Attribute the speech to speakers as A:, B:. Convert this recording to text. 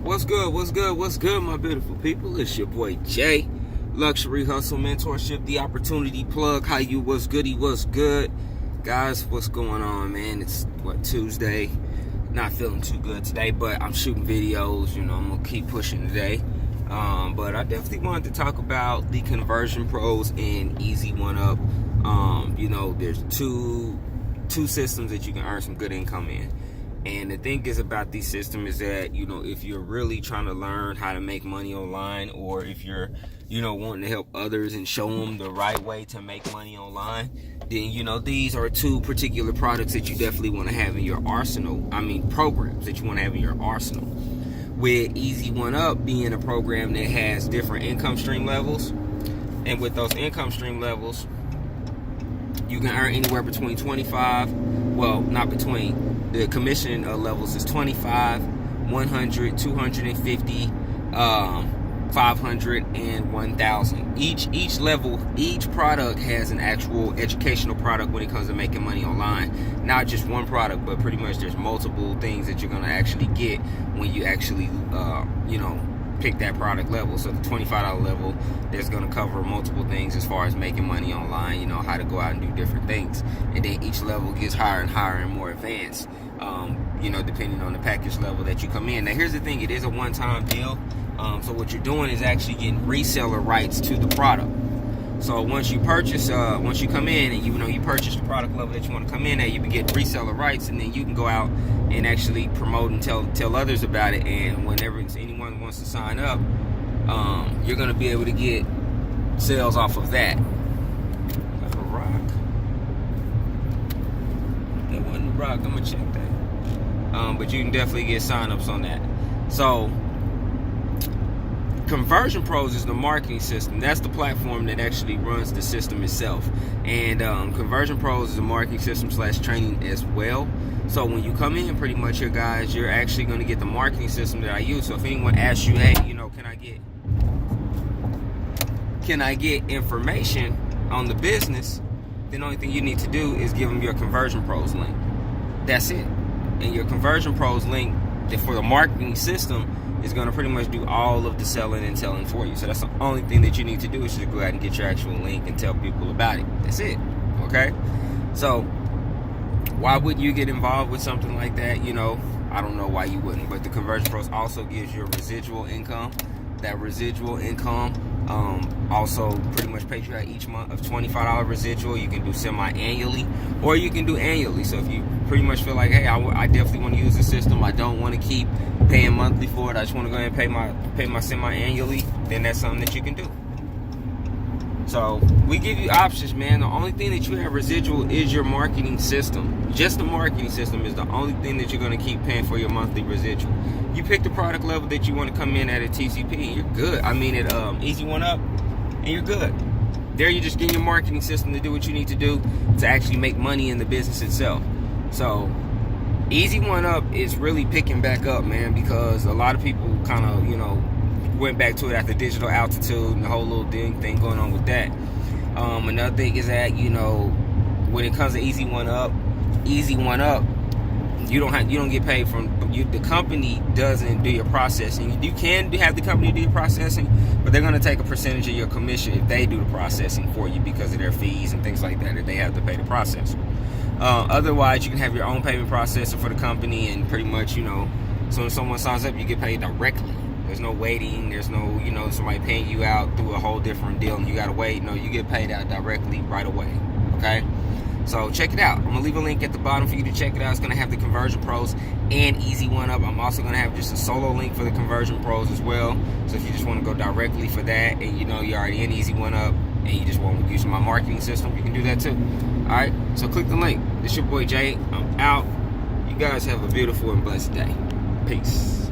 A: What's good, my beautiful people? It's your boy Jay. Luxury Hustle Mentorship, the opportunity plug. How you, what's good? Guys, what's going on, man? It's, Tuesday? Not feeling too good today, but I'm shooting videos. I'm going to keep pushing today. But I definitely wanted to talk about the conversion pros and Easy One Up. There's two systems that you can earn some good income in. And the thing is about these systems is that, if you're really trying to learn how to make money online, or if you're, wanting to help others and show them the right way to make money online, then, these are two particular products that you definitely want to have in your arsenal. Programs that you want to have in your arsenal. With Easy One Up being a program that has different income stream levels. And with those income stream levels, you can earn anywhere between the commission levels is 25, 100, 250, 500, and 1,000. Each level, each product has an actual educational product when it comes to making money online. Not just one product, but pretty much there's multiple things that you're going to actually get when you actually, pick that product level. So the $25 level, that's going to cover multiple things as far as making money online, how to go out and do different things. And then each level gets higher and higher and more advanced, depending on the package level that you come in. Now, here's the thing. It is a one-time deal. So what you're doing is actually getting reseller rights to the product. So once you purchase, once you come in and you purchase the product level that you want to come in at, you can get reseller rights, and then you can go out and actually promote and tell others about it. And whenever anyone wants to sign up, you're going to be able to get sales off of that. That's a rock. That wasn't a rock. I'm gonna check that. But you can definitely get signups on that. So Conversion Pros is the marketing system. That's the platform that actually runs the system itself. And Conversion Pros is a marketing system / training as well. So when you come in, pretty much here, guys, you're actually going to get the marketing system that I use. So if anyone asks you, hey, can I get information on the business, then the only thing you need to do is give them your Conversion Pros link. That's it. And your Conversion Pros link for the marketing system is going to pretty much do all of the selling and telling for you. So that's the only thing that you need to do is just go ahead and get your actual link and tell people about it. That's it. Okay? So why would you get involved with something like that? I don't know why you wouldn't. But the Conversion Pros also gives you a residual income. That residual income also pretty much pays you out each month of $25 residual. You can do semi-annually, or you can do annually. So if you pretty much feel like, hey, I definitely want to use the system, I don't want to keep paying monthly for it, I just want to go ahead and pay my semi-annually, then that's something that you can do. So we give you options, man. The only thing that you have residual is your marketing system. Just the marketing system is the only thing that you're going to keep paying for your monthly residual. You pick the product level that you want to come in at TCP, and you're good. At Easy One Up, and you're good. There you're just getting your marketing system to do what you need to do to actually make money in the business itself. So Easy One Up is really picking back up, man, because a lot of people kind of, went back to it after Digital Altitude and the whole little thing going on with that. Another thing is that, when it comes to Easy One Up, you don't get paid from you. The company doesn't do your processing. You can have the company do your processing, but they're going to take a percentage of your commission if they do the processing for you because of their fees and things like that they have to pay the processor. Otherwise, you can have your own payment processor for the company, and pretty much, so when someone signs up, you get paid directly. There's no waiting. There's no, somebody paying you out through a whole different deal and you got to wait. No, you get paid out directly right away. Okay? So check it out. I'm going to leave a link at the bottom for you to check it out. It's going to have the Conversion Pros and Easy One Up. I'm also going to have just a solo link for the Conversion Pros as well. So if you just want to go directly for that and you're already in Easy One Up and you just want to use my marketing system, you can do that too. Alright? So click the link. It's your boy Jay. I'm out. You guys have a beautiful and blessed day. Peace.